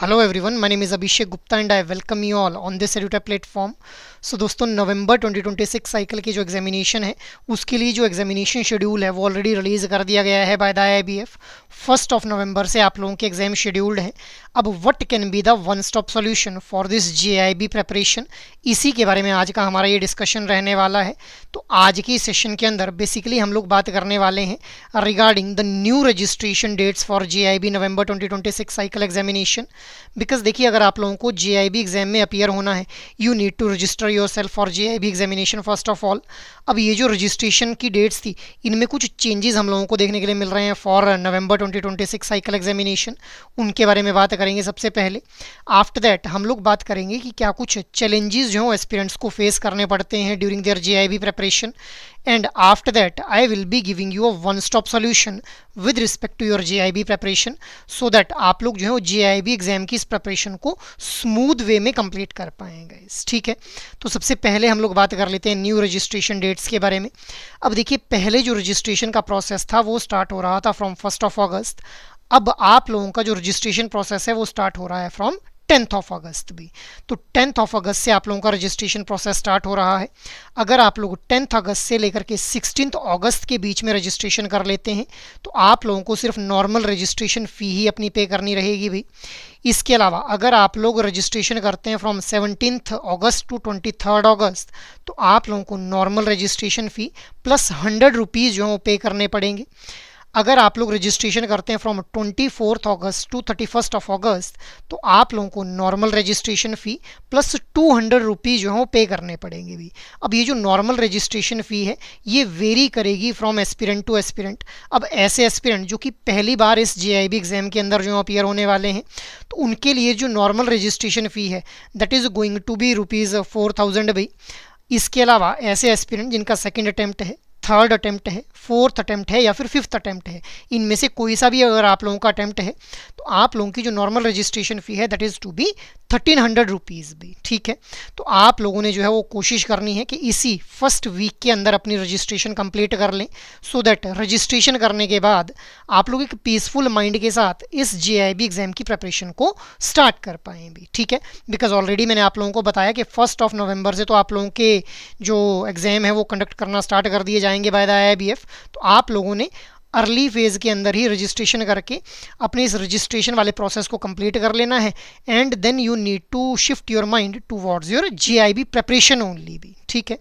Hello everyone, my name is Abhishek Gupta and I welcome you all on this EduTech platform. सो दोस्तों नवंबर 2026 cycle की जो examination है उसके लिए जो एग्जामिनेशन शेड्यूल है वो ऑलरेडी रिलीज़ कर दिया गया है बाय द IIBF। 1 नवंबर से आप लोगों के एग्जाम शेड्यूल्ड हैं। अब what can be the one stop solution for this JIB preparation, इसी के बारे में आज का हमारा ये डिस्कशन रहने वाला है। तो आज की सेशन के अंदर बेसिकली हम लोग बात करने वाले हैं regarding the new registration dates for JIB November 2026 cycle examination. Because देखिए, अगर आप लोगों को JIB एग्जाम में अपीयर होना है, you need to register yourself for JIB examination first of all. अब ये जो रजिस्ट्रेशन की डेट्स थी इनमें कुछ चेंजेस हम लोगों को देखने के लिए मिल रहे हैं फॉर नवंबर 2026 साइकिल एग्जामिनेशन, उनके बारे में बात करेंगे सबसे पहले। आफ्टर दैट हम लोग बात करेंगे कि क्या कुछ चैलेंजेस जो हैं एस्पिरेंट्स को फेस करने पड़ते हैं during their JIB preparation. And after that I will be giving you a one stop solution with respect to your JIB preparation, so that आप लोग जो है वो JIB एग्जाम की इस प्रेपरेशन को स्मूथ वे में कंप्लीट कर पाएंगे। ठीक है, तो सबसे पहले हम लोग बात कर लेते हैं न्यू रजिस्ट्रेशन डेट्स के बारे में। अब देखिए, पहले जो रजिस्ट्रेशन का प्रोसेस था वो स्टार्ट हो रहा था फ्रॉम 1 अगस्त। अब आप लोगों का जो रजिस्ट्रेशन प्रोसेस है वो स्टार्ट हो रहा है फ्रॉम 10 अगस्त भी। तो 10 अगस्त से आप लोगों का रजिस्ट्रेशन प्रोसेस स्टार्ट हो रहा है। अगर आप लोग 10 अगस्त से लेकर के 16 अगस्त के बीच में रजिस्ट्रेशन कर लेते हैं तो आप लोगों को सिर्फ नॉर्मल रजिस्ट्रेशन फ़ी ही अपनी पे करनी रहेगी भाई। इसके अलावा अगर आप लोग रजिस्ट्रेशन करते हैं फ्रॉम 17 अगस्त टू 23 अगस्त तो आप लोगों को नॉर्मल रजिस्ट्रेशन फ़ी प्लस 100 रुपीज़ जो है पे करने पड़ेंगे। अगर आप लोग रजिस्ट्रेशन करते हैं फ्रॉम 24 अगस्त टू 31 अगस्त तो आप लोगों को नॉर्मल रजिस्ट्रेशन फ़ी प्लस 200 रुपीज़ जो है वो पे करने पड़ेंगे भी। अब ये जो नॉर्मल रजिस्ट्रेशन फ़ी है ये वेरी करेगी फ्रॉम एस्पिरेंट टू एस्पिरेंट। अब ऐसे एस्पिरेंट जो कि पहली बार इस JIB एग्ज़ाम के अंदर जो अपीयर होने वाले हैं तो उनके लिए जो नॉर्मल रजिस्ट्रेशन फ़ी है that is going to be ₹4000 भाई। इसके अलावा ऐसे एस्पिरेंट जिनका सेकेंड अटैम्प्ट है, थर्ड अटैम्प्ट है, फोर्थ अटैम्प्ट है या फिर फिफ्थ अटैम्प्ट है, इनमें से कोई सा भी अगर आप लोगों का अटैम्प्ट है तो आप लोगों की जो नॉर्मल रजिस्ट्रेशन फ़ी है that is to be 1300 rupees भी। ठीक है, तो आप लोगों ने जो है वो कोशिश करनी है कि इसी फर्स्ट वीक के अंदर अपनी रजिस्ट्रेशन कंप्लीट कर लें, सो दैट रजिस्ट्रेशन करने के बाद आप लोग एक पीसफुल माइंड के साथ इस JIB एग्ज़ाम की प्रेपरेशन को स्टार्ट कर पाएँ भी। ठीक है, बिकॉज ऑलरेडी मैंने आप लोगों को बताया कि 1 नवंबर से तो आप लोगों के जो एग्ज़ाम है वो कंडक्ट करना स्टार्ट कर दिए जाएंगे बाय द IIBF। तो आप लोगों ने अर्ली फेज़ के अंदर ही रजिस्ट्रेशन करके अपने इस रजिस्ट्रेशन वाले प्रोसेस को कंप्लीट कर लेना है and then you need to shift your mind towards your JIB preparation only भी। ठीक है,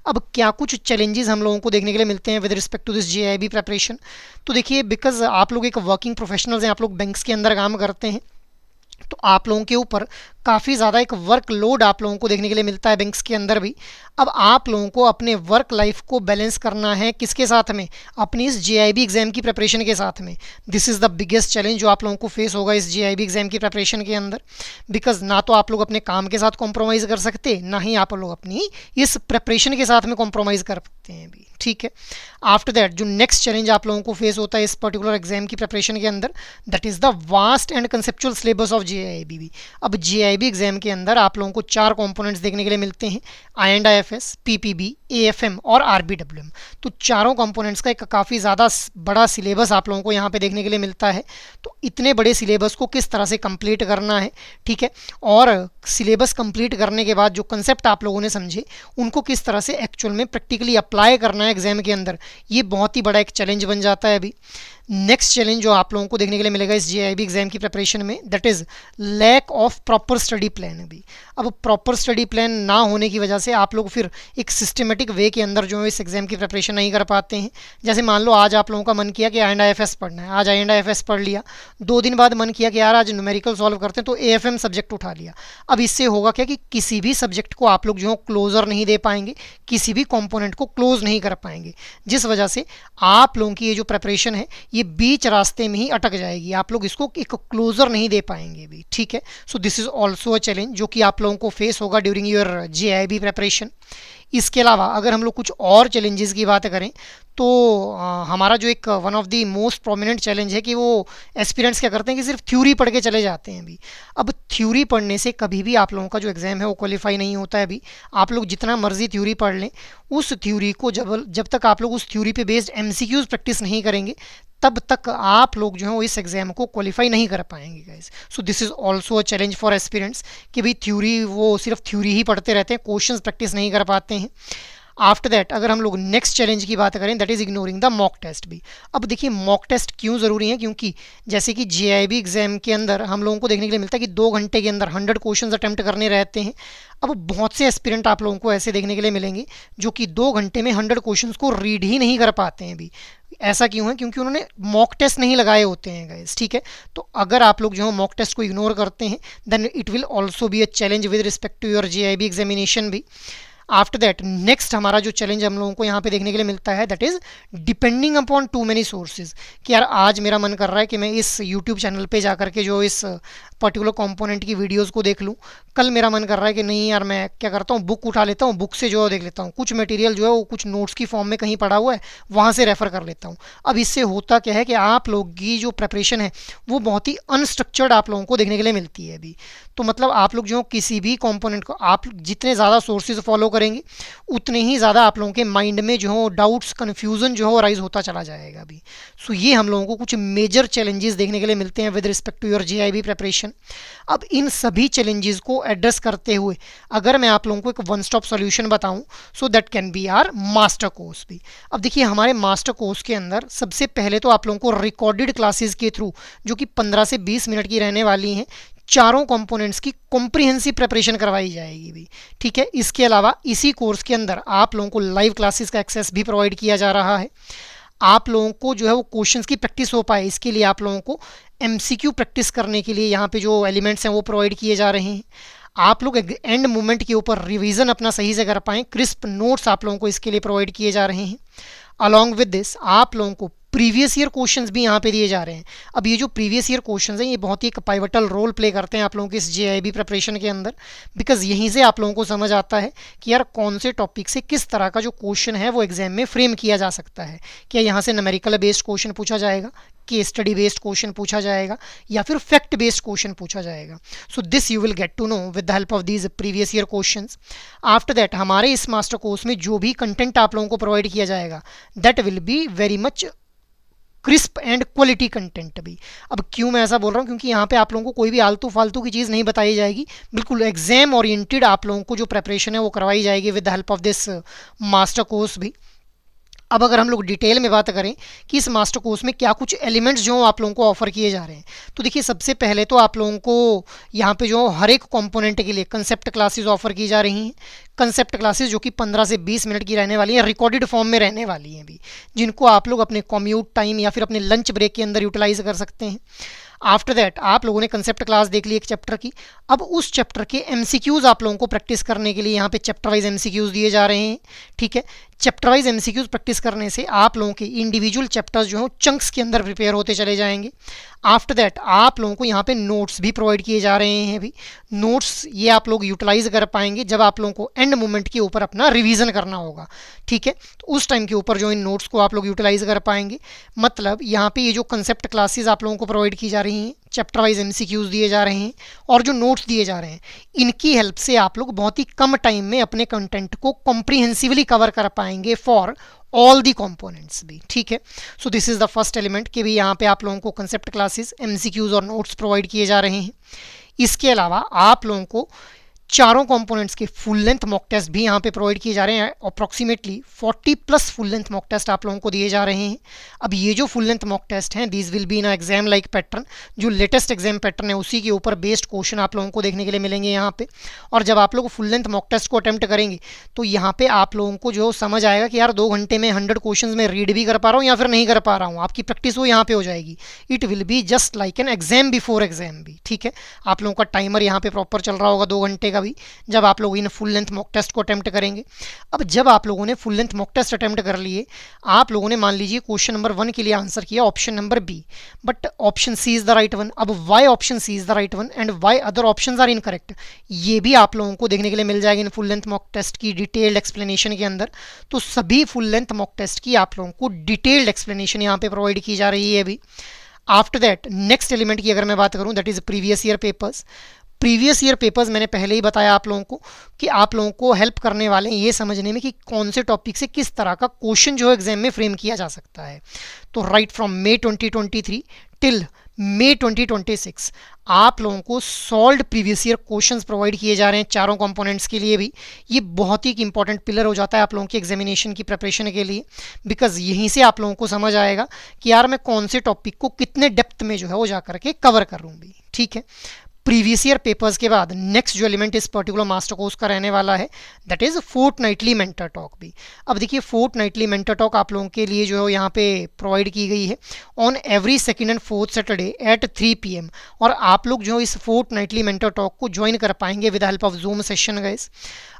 अब क्या कुछ चैलेंजेस हम लोगों को देखने के लिए मिलते हैं with respect to this JIB preparation. तो देखिए, बिकॉज आप लोग एक वर्किंग प्रोफेशनल्स हैं, आप लोग बैंक्स के अंदर काम करते हैं, तो आप लोगों के ऊपर काफ़ी ज़्यादा एक वर्क लोड आप लोगों को देखने के लिए मिलता है बैंक्स के अंदर भी। अब आप लोगों को अपने वर्क लाइफ को बैलेंस करना है किसके साथ में, अपनी इस JIB एग्ज़ाम की प्रेपरेशन के साथ में। This is the biggest challenge जो आप लोगों को फेस होगा इस JIB एग्ज़ाम की प्रेपरेशन के अंदर। बिकॉज ना तो आप लोग अपने काम के साथ कॉम्प्रोमाइज़ कर सकते, ना ही आप लोग अपनी इस प्रेपरेशन के साथ में कॉम्प्रोमाइज़ कर सकते हैं भी। ठीक है, आफ्टर दैट जो नेक्स्ट चैलेंज आप लोगों को फेस होता है इस पर्टिकुलर एग्जाम की प्रेपरेशन के अंदर that is the vast and conceptual syllabus of JIB भी। अब JIB एग्जाम के अंदर आप लोगों को 4 कंपोनेंट्स देखने के लिए मिलते हैं, I&IFS, PPB, AFM और RBWM। तो चारों कंपोनेंट्स का एक काफ़ी ज़्यादा बड़ा सिलेबस आप लोगों को यहाँ पे देखने के लिए मिलता है। तो इतने बड़े सिलेबस को किस तरह से कंप्लीट करना है, ठीक है, और सिलेबस कंप्लीट करने के बाद जो कंसेप्ट आप लोगों ने समझे उनको किस तरह से एक्चुअल में प्रैक्टिकली अप्लाई करना है एग्जाम के अंदर, ये बहुत ही बड़ा एक चैलेंज बन जाता है अभी। नेक्स्ट चैलेंज जो आप लोगों को देखने के लिए मिलेगा इस JIB एग्जाम की प्रेपरेशन में that is lack of proper study plan भी। अब प्रॉपर स्टडी प्लान ना होने की वजह से आप लोग फिर एक सिस्टमेटिक वे के अंदर जो है इस एग्ज़ाम की प्रेपरेशन नहीं कर पाते हैं। जैसे मान लो आज आप लोगों का मन किया कि I&IFS पढ़ना है, आज I&IFS पढ़ लिया, 2 दिन बाद मन किया कि यार आज न्यूमेरिकल सॉल्व करते हैं तो AFM सब्जेक्ट उठा लिया। अब इससे होगा क्या कि किसी भी सब्जेक्ट को आप लोग जो है क्लोजर नहीं दे पाएंगे, किसी भी कॉम्पोनेंट को क्लोज नहीं कर पाएंगे, जिस वजह से आप लोगों की ये जो प्रेपरेशन है ये बीच रास्ते में ही अटक जाएगी, आप लोग इसको एक क्लोजर नहीं दे पाएंगे भी। ठीक है, so this is also a challenge जो कि आप लोगों को फेस होगा ड्यूरिंग योर JIB प्रेपरेशन। इसके अलावा अगर हम लोग कुछ और चैलेंजेस की बात करें तो हमारा जो एक one of the most prominent challenge है कि वो एस्पिरेंट्स क्या करते हैं कि सिर्फ थ्योरी पढ़ के चले जाते हैं अभी। अब थ्योरी पढ़ने से कभी भी आप लोगों का जो एग्ज़ाम है वो क्वालिफाई नहीं होता है अभी। आप लोग जितना मर्जी थ्योरी पढ़ लें, उस थ्योरी को जब जब तक आप लोग उस थ्योरी पे बेस्ड एमसीक्यूज प्रैक्टिस नहीं करेंगे, तब तक आप लोग जो है वो इस एग्जाम को क्वालिफाई नहीं कर पाएंगे guys. So this is also a challenge for aspirants कि भाई थ्योरी वो सिर्फ थ्योरी ही पढ़ते रहते हैं, क्वेश्चंस प्रैक्टिस नहीं कर पाते हैं। आफ्टर दैट अगर हम लोग नेक्स्ट चैलेंज की बात करें, that is ignoring the mock test भी। अब देखिए मॉक टेस्ट क्यों ज़रूरी है, क्योंकि जैसे कि जेआईबी एग्जाम के अंदर हम लोगों को देखने के लिए मिलता है कि 2 घंटे के अंदर 100 क्वेश्चन अटैम्प्ट करने रहते हैं। अब बहुत से एस्पिरेंट आप लोगों को ऐसे देखने के लिए मिलेंगे जो कि 2 घंटे में 100 क्वेश्चन को रीड ही नहीं कर पाते हैं अभी। ऐसा क्यों है? क्योंकि उन्होंने मॉक टेस्ट नहीं लगाए होते हैं गाइस, ठीक है। तो अगर आप लोग जो है मॉक टेस्ट को इग्नोर करते हैं, then it will also be a challenge with respect to your JIB examination भी। आफ्टर दैट नेक्स्ट हमारा जो चैलेंज हम लोगों को यहाँ पे देखने के लिए मिलता है, that is depending upon two many sources. कि यार आज मेरा मन कर रहा है कि मैं इस यूट्यूब चैनल पे जा करके जो इस पर्टिकुलर कंपोनेंट की वीडियोस को देख लूँ, कल मेरा मन कर रहा है कि नहीं यार मैं क्या करता हूँ, बुक उठा लेता हूँ, बुक से जो है देख लेता हूँ, कुछ मटेरियल जो है वो कुछ नोट्स की फॉर्म में कहीं पड़ा हुआ है, वहाँ से रेफर कर लेता हूँ। अब इससे होता क्या है कि आप लोग की जो प्रेपरेशन है वो बहुत ही अनस्ट्रक्चर्ड आप लोगों को देखने के लिए मिलती है अभी। तो मतलब आप लोग जो किसी भी कंपोनेंट को आप जितने ज़्यादा सोर्सेज फॉलो करेंगे, उतने ही ज़्यादा आप लोगों के माइंड में जो है डाउट्स कन्फ्यूज़न जो है राइज होता चला जाएगा अभी। सो ये हम लोगों को कुछ मेजर चैलेंजेस देखने के लिए मिलते हैं with respect to your JIB preparation. अब इन सभी चैलेंजेस को एड्रेस करते हुए अगर मैं आप लोगों को एक वन स्टॉप सॉल्यूशन बताऊं, so that can be our master course भी। अब देखिए हमारे मास्टर कोर्स के अंदर सबसे पहले तो आप लोगों को रिकॉर्डेड क्लासेस के थ्रू, जो कि 15 से 20 मिनट की रहने वाली हैं, चारों कंपोनेंट्स की कॉम्प्रिहेंसिव प्रिपरेशन करवाई जाएगी भी, ठीक है। इसके अलावा इसी कोर्स के अंदर आप लोगों को लाइव क्लासेस का एक्सेस भी प्रोवाइड किया जा रहा है। आप लोगों को जो है वो क्वेश्चंस की प्रैक्टिस हो पाए, इसके लिए आप लोगों को एमसीक्यू प्रैक्टिस करने के लिए यहाँ पे जो एलिमेंट्स हैं वो प्रोवाइड किए जा रहे हैं। आप लोग एंड मोमेंट के ऊपर रिवीजन अपना सही से कर पाएँ, क्रिस्प नोट्स आप लोगों को इसके लिए प्रोवाइड किए जा रहे हैं। अलॉन्ग विद दिस आप लोगों को प्रीवियस ईयर क्वेश्चंस भी यहाँ पे दिए जा रहे हैं। अब ये जो प्रीवियस ईयर क्वेश्चंस हैं ये बहुत ही एक पाइवटल रोल प्ले करते हैं आप लोगों के इस जेआईबी प्रिपरेशन के अंदर, बिकॉज यहीं से आप लोगों को समझ आता है कि यार कौन से टॉपिक से किस तरह का जो क्वेश्चन है वो एग्जाम में फ्रेम किया जा सकता है। क्या यहाँ से न्यूमेरिकल बेस्ड क्वेश्चन पूछा जाएगा, केस स्टडी बेस्ड क्वेश्चन पूछा जाएगा, या फिर फैक्ट बेस्ड क्वेश्चन पूछा जाएगा। So this you will get to know with the help of these previous year questions. After that हमारे इस मास्टर कोर्स में जो भी कंटेंट आप लोगों को प्रोवाइड किया जाएगा, that will be very much crisp and quality content भी। अब क्यों मैं ऐसा बोल रहा हूँ, क्योंकि यहाँ पे आप लोगों को कोई भी आलतू फालतू की चीज़ नहीं बताई जाएगी, बिल्कुल एग्जाम ओरिएंटेड आप लोगों को जो प्रेपरेशन है वो करवाई जाएगी with the help of this master course भी। अब अगर हम लोग डिटेल में बात करें कि इस मास्टर कोर्स में क्या कुछ एलिमेंट्स जो आप लोगों को ऑफर किए जा रहे हैं, तो देखिए सबसे पहले तो आप लोगों को यहाँ पे जो हर एक कंपोनेंट के लिए कंसेप्ट क्लासेस ऑफर की जा रही हैं। कंसेप्ट क्लासेस जो कि 15 से 20 मिनट की रहने वाली हैं, रिकॉर्डेड फॉर्म में रहने वाली हैं भी, जिनको आप लोग अपने कम्यूट टाइम या फिर अपने लंच ब्रेक के अंदर यूटिलाइज कर सकते हैं। आफ्टर दैट आप लोगों ने कंसेप्ट क्लास देख ली एक चैप्टर की। अब उस चैप्टर के एमसीक्यूज़ आप लोगों को प्रैक्टिस करने के लिए यहाँ पे चैप्टर वाइज एमसीक्यूज़ दिए जा रहे हैं, ठीक है। चैप्टर वाइज एमसीक्यूज़ प्रैक्टिस करने से आप लोगों के इंडिविजुअल चैप्टर्स जो हैं चंक्स के अंदर प्रिपेयर होते चले जाएंगे। आफ्टर दैट आप लोगों को यहाँ पे नोट्स भी प्रोवाइड किए जा रहे हैं अभी। नोट्स ये आप लोग यूटिलाइज कर पाएंगे जब आप लोगों को एंड मोमेंट के ऊपर अपना रिवीजन करना होगा, ठीक है। तो उस टाइम के ऊपर जो इन नोट्स को आप लोग यूटिलाइज कर पाएंगे। मतलब यहाँ पे ये जो कंसेप्ट क्लासेस आप लोगों को प्रोवाइड की जा रही हैं, चैप्टर वाइज एमसीक्यूज़ दिए जा रहे हैं और जो नोट्स दिए जा रहे हैं, इनकी हेल्प से आप लोग बहुत ही कम टाइम में अपने कंटेंट को कॉम्प्रिहेंसिवली कवर कर पाएंगे फॉर ऑल दी कंपोनेंट्स भी, ठीक है। So this is the first element कि भी यहाँ पे आप लोगों को कंसेप्ट क्लासेस, एमसीक्यूज़ और नोट्स प्रोवाइड किए जा रहे हैं। इसके अलावा आप लोगों को चारों कंपोनेंट्स के फुल लेंथ मॉक टेस्ट भी यहाँ पे प्रोवाइड किए जा रहे हैं। Approximately 40+ full length mock test आप लोगों को दिए जा रहे हैं। अब ये जो फुल लेंथ मॉक टेस्ट हैं, these will be in exam like pattern, जो लेटेस्ट एग्जाम पैटर्न है उसी के ऊपर बेस्ड क्वेश्चन आप लोगों को देखने के लिए मिलेंगे यहाँ पे। और जब आप लोग फुल लेंथ मॉक टेस्ट को अटैम्प्ट करेंगे तो यहाँ पे आप लोगों को जो समझ आएगा कि यार 2 घंटे में 100 क्वेश्चन में रीड भी कर पा रहा हूँ या फिर नहीं कर पा रहा हूँ, आपकी प्रैक्टिस वो यहाँ पे हो जाएगी। It will be just like an exam before exam भी, ठीक है। आप लोगों का टाइमर यहाँ पे प्रॉपर चल रहा होगा 2 घंटे का अभी जब आप लोग इन फुल लेंथ मॉक टेस्ट को अटेम्प्ट करेंगे। अब जब आप लोगों ने full length mock test attempt कर लिए, आप लोगों ने मान लीजिए क्वेश्चन नंबर 1 के लिए आंसर किया option number B, but option C is the right one. अब why option C is the right one and why other options are incorrect, ये भी आप लोगों को देखने के लिए मिल जाएगा इन फुल लेंथ मॉक टेस्ट की डिटेल्ड एक्सप्लेनेशन के अंदर। तो सभी फुल लेंथ मॉक टेस्ट की आप लोगों को डिटेल्ड एक्सप्लेनेशन यहाँ पे प्रोवाइड की जा रही है अभी। आफ्टर दैट नेक्स्ट एलिमेंट की अगर मैं बात करूं, that is previous year papers. Previous year papers मैंने पहले ही बताया आप लोगों को कि आप लोगों को हेल्प करने वाले हैं ये समझने में कि कौन से टॉपिक से किस तरह का क्वेश्चन जो एग्जाम में फ्रेम किया जा सकता है। तो राइट फ्रॉम मे 2023 टिल मे 2026 आप लोगों को solved previous year questions provide किए जा रहे हैं चारों कंपोनेंट्स के लिए भी। ये बहुत ही इंपॉर्टेंट पिलर हो जाता है आप लोगों की एग्जामिनेशन की प्रिपरेशन के लिए, बिकॉज यहीं से आप लोगों को समझ आएगा कि यार मैं कौन से टॉपिक को कितने डेप्थ में जो है वो जा करके कवर कर लूँ भी। ठीक है, प्रीवियस ईयर पेपर्स के बाद नेक्स्ट जो एलिमेंट इस पर्टिकुलर मास्टर कोर्स का रहने वाला है that is fortnightly mentor talk भी। अब देखिए फोर्टनाइटली मेंटर टॉक आप लोगों के लिए जो है यहाँ पे प्रोवाइड की गई है on every second and fourth Saturday at 3 PM, और आप लोग जो इस फोर्टनाइटली मेंटर टॉक को ज्वाइन कर पाएंगे with help of Zoom session guys.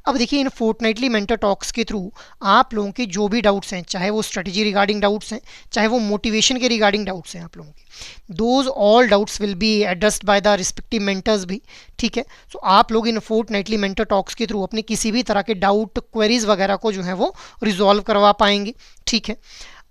अब देखिए इन फोर्टनाइटली मेंटर टॉक्स के थ्रू आप लोगों के जो भी डाउट्स हैं, चाहे वो स्ट्रेटेजी रिगार्डिंग डाउट्स हैं, चाहे वो मोटिवेशन के रिगार्डिंग डाउट्स हैं आप लोगों के, those all doubts will be addressed by the respective mentors भी। ठीक है, सो आप लोग इन फोर्टनाइटली मेंटर टॉक्स के थ्रू अपने किसी भी तरह के डाउट क्वेरीज वगैरह को जो है वो रिजॉल्व करवा पाएंगे। ठीक है,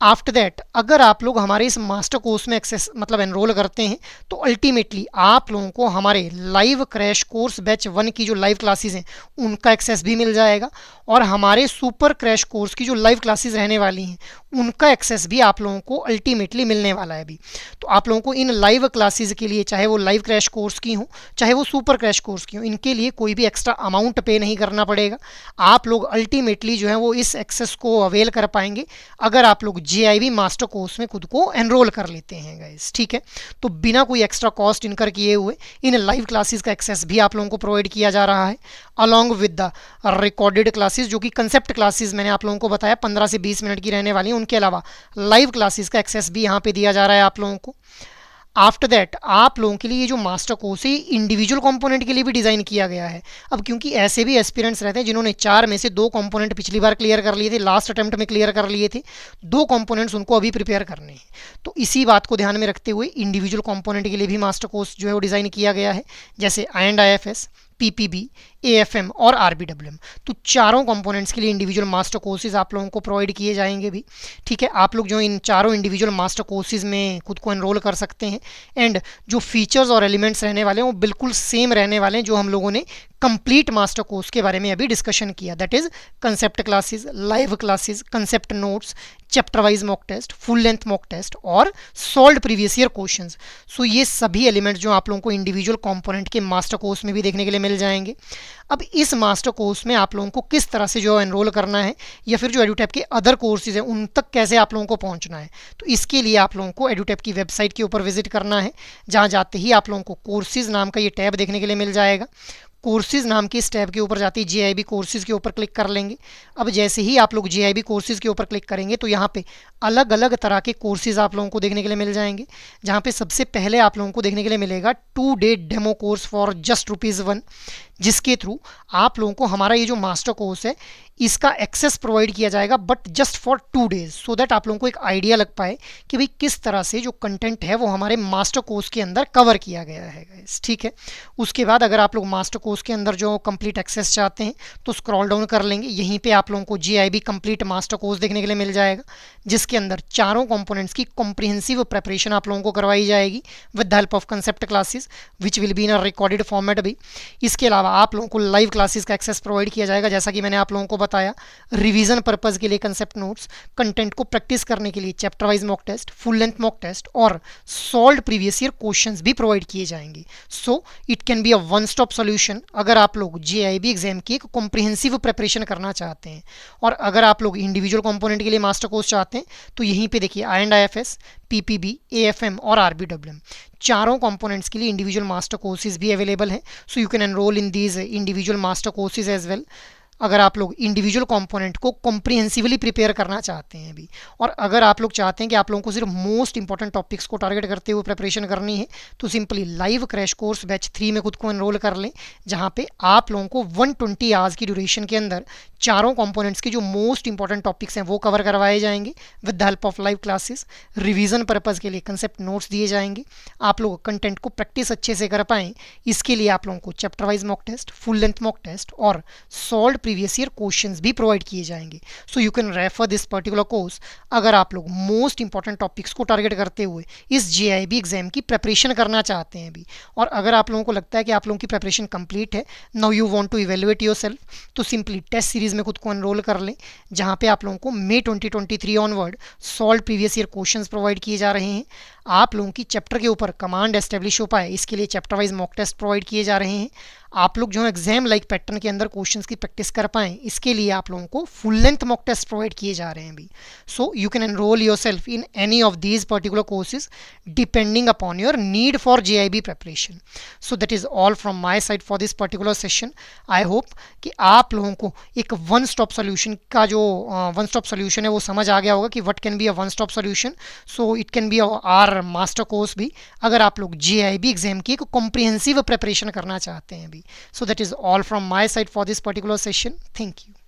आफ्टर दैट अगर आप लोग हमारे इस मास्टर कोर्स में एक्सेस मतलब एनरोल करते हैं तो अल्टीमेटली आप लोगों को हमारे लाइव क्रैश कोर्स बैच 1 की जो लाइव क्लासेस हैं उनका एक्सेस भी मिल जाएगा, और हमारे सुपर क्रैश कोर्स की जो लाइव क्लासेस रहने वाली हैं उनका एक्सेस भी आप लोगों को अल्टीमेटली मिलने वाला है अभी। तो आप लोगों को इन लाइव क्लासेस के लिए, चाहे वो लाइव क्रैश कोर्स की हो चाहे वो सुपर क्रैश कोर्स की हो, इनके लिए कोई भी एक्स्ट्रा अमाउंट पे नहीं करना पड़ेगा। आप लोग अल्टीमेटली जो है वो इस एक्सेस को अवेल कर पाएंगे अगर आप लोग JIB मास्टर कोर्स में खुद को एनरोल कर लेते हैं गाइस। ठीक है, तो बिना कोई एक्स्ट्रा कॉस्ट इनकर किए हुए इन लाइव क्लासेस का एक्सेस भी आप लोगों को प्रोवाइड किया जा रहा है along with the recorded classes, जो कि कंसेप्ट क्लासेस मैंने आप लोगों को बताया 15 से 20 मिनट की रहने वाली हैं। उनके अलावा लाइव क्लासेस का एक्सेस भी यहाँ पे दिया जा रहा है आप लोगों को। आफ्टर दैट आप लोगों के लिए ये जो मास्टर कोर्स है इंडिविजुअल कंपोनेंट के लिए भी डिज़ाइन किया गया है। अब क्योंकि ऐसे भी एस्पिरेंट्स रहते हैं जिन्होंने 4 में से 2 कंपोनेंट पिछली बार क्लियर कर लिए थे, लास्ट अटेम्प्ट में क्लियर कर लिए थे, 2 कंपोनेंट्स उनको अभी प्रिपेयर करने हैं। तो इसी बात को ध्यान में रखते हुए इंडिविजुअल कंपोनेंट के लिए भी मास्टर कोर्स जो है वो डिज़ाइन किया गया है, जैसे IIFS, PPB, AFM और RBWM। तो चारों कंपोनेंट्स के लिए इंडिविजुअल मास्टर कोर्सेज आप लोगों को प्रोवाइड किए जाएंगे भी। ठीक है, आप लोग जो इन चारों इंडिविजुअल मास्टर कोर्सेज में खुद को एनरोल कर सकते हैं, एंड जो फीचर्स और एलिमेंट्स रहने वाले हैं वो बिल्कुल सेम रहने वाले हैं जो हम लोगों ने कंप्लीट मास्टर कोर्स के बारे में अभी डिस्कशन किया, that is concept classes, live classes, concept notes, chapter wise mock test, full length mock test और solved previous year questions. So ये सभी एलिमेंट्स जो आप लोगों को इंडिविजुअल कंपोनेंट के मास्टर कोर्स में भी देखने के लिए मिल जाएंगे। अब इस मास्टर कोर्स में आप लोगों को किस तरह से जो एनरोल करना है या फिर जो एडुटैप के अदर कोर्सेज हैं उन तक कैसे आप लोगों को पहुंचना है, तो इसके लिए आप लोगों को एडुटैप की वेबसाइट के ऊपर विजिट करना है, जहां जाते ही आप लोगों को कोर्सेज नाम का ये टैब देखने के लिए मिल जाएगा। कोर्सेज नाम के इस टैब के ऊपर जाते ही JIB कोर्सेज के ऊपर क्लिक कर लेंगे। अब जैसे ही आप लोग JIB कोर्सेज के ऊपर क्लिक करेंगे तो यहाँ पे अलग अलग तरह के कोर्सेज आप लोगों को देखने के लिए मिल जाएंगे, जहाँ पे सबसे पहले आप लोगों को देखने के लिए मिलेगा 2-day demo course for just ₹1, जिसके थ्रू आप लोगों को हमारा ये जो मास्टर कोर्स है इसका एक्सेस प्रोवाइड किया जाएगा, but just for 2 days, so that आप लोगों को एक आइडिया लग पाए कि भाई किस तरह से जो कंटेंट है वो हमारे मास्टर कोर्स के अंदर कवर किया गया है गाइस। ठीक है, उसके बाद अगर आप लोग मास्टर कोर्स के अंदर जो कंप्लीट एक्सेस चाहते हैं तो स्क्रॉल डाउन कर लेंगे, यहीं पे आप लोगों को JIB कंप्लीट मास्टर कोर्स देखने के लिए मिल जाएगा, जिसके अंदर चारों कंपोनेंट्स की कॉम्प्रिहेंसिव प्रेपरेशन आप लोगों को करवाई जाएगी with the help of concept classes which will be in a recorded format भी। इसके अलावा आप लोगों को लाइव क्लासेस का एक्सेस प्रोवाइड किया जाएगा, जैसा कि मैंने आप लोगों को बताया, रिवीजन पर्पस के लिए कंसेप्ट नोट्स, कंटेंट को प्रैक्टिस करने के लिए chapter wise mock test, full length mock test और सॉल्व्ड प्रीवियस ईयर क्वेश्चंस भी प्रोवाइड किए जाएंगे। So it can be a one stop solution अगर आप लोग JIB एग्जाम की एक कॉम्प्रिहेंसिव प्रिपरेशन करना चाहते हैं। और अगर आप लोग इंडिविजुअल कंपोनेंट के लिए मास्टर कोर्स चाहते हैं तो यहीं पे देखिए IIFS, PPB, AFM और RBWM चारों कंपोनेंट्स के लिए इंडिविजुअल मास्टर कोर्सेज भी अवेलेबल हैं, so you can enrol in these individual master courses as well. अगर आप लोग इंडिविजुअल कंपोनेंट को कॉम्प्रिहेंसिवली प्रिपेयर करना चाहते हैं अभी, और अगर आप लोग चाहते हैं कि आप लोगों को सिर्फ मोस्ट इंपॉर्टेंट टॉपिक्स को टारगेट करते हुए प्रिपरेशन करनी है, तो simply live crash course batch 3 में खुद को एनरोल कर लें, जहां पे आप लोगों को 120 आवर्स की ड्यूरेशन के अंदर चारों कंपोनेंट्स के जो मोस्ट इंपॉर्टेंट टॉपिक्स हैं वो कवर करवाए जाएंगे with the help of live classes. Revision purpose के लिए कंसेप्ट नोट्स दिए जाएंगे, आप लोग कंटेंट को प्रैक्टिस अच्छे से कर पाएँ इसके लिए आप लोगों को chapter wise mock test, full length mock test और सॉल्व प्रीवियस ईयर क्वेश्चंस भी प्रोवाइड किए जाएंगे। So you can refer this particular course अगर आप लोग मोस्ट इंपॉर्टेंट टॉपिक्स को टारगेट करते हुए इस JIB एग्जाम की प्रिपरेशन करना चाहते हैं अभी। और अगर आप लोगों को लगता है कि आप लोगों की प्रिपरेशन कंप्लीट है, now you want to evaluate yourself, तो सिंपली टेस्ट सीरीज में खुद को एनरोल कर लें, जहां पे आप लोगों को मई 2023 onward solve previous year questions provide किए जा रहे हैं। आप लोगों की चैप्टर के ऊपर कमांड एस्टेब्लिश हो पाए इसके लिए chapter wise mock test provide किए जा रहे हैं। आप लोग जो एग्जाम लाइक पैटर्न के अंदर क्वेश्चंस की प्रैक्टिस कर पाएँ इसके लिए आप लोगों को full length mock test provide किए जा रहे हैं अभी। So you can enrol yourself in any of these particular courses depending upon your need for JIB preparation. So that is all from my side for this particular session. I hope कि आप लोगों को एक one stop solution का जो one stop solution है वो समझ आ गया होगा कि what can be a one stop solution. So it can be our master course भी अगर आप लोग JIB एग्जाम की एक कॉम्प्रिहेंसिव प्रिपरेशन करना चाहते हैं अभी। So that is all from my side for this particular session. Thank you.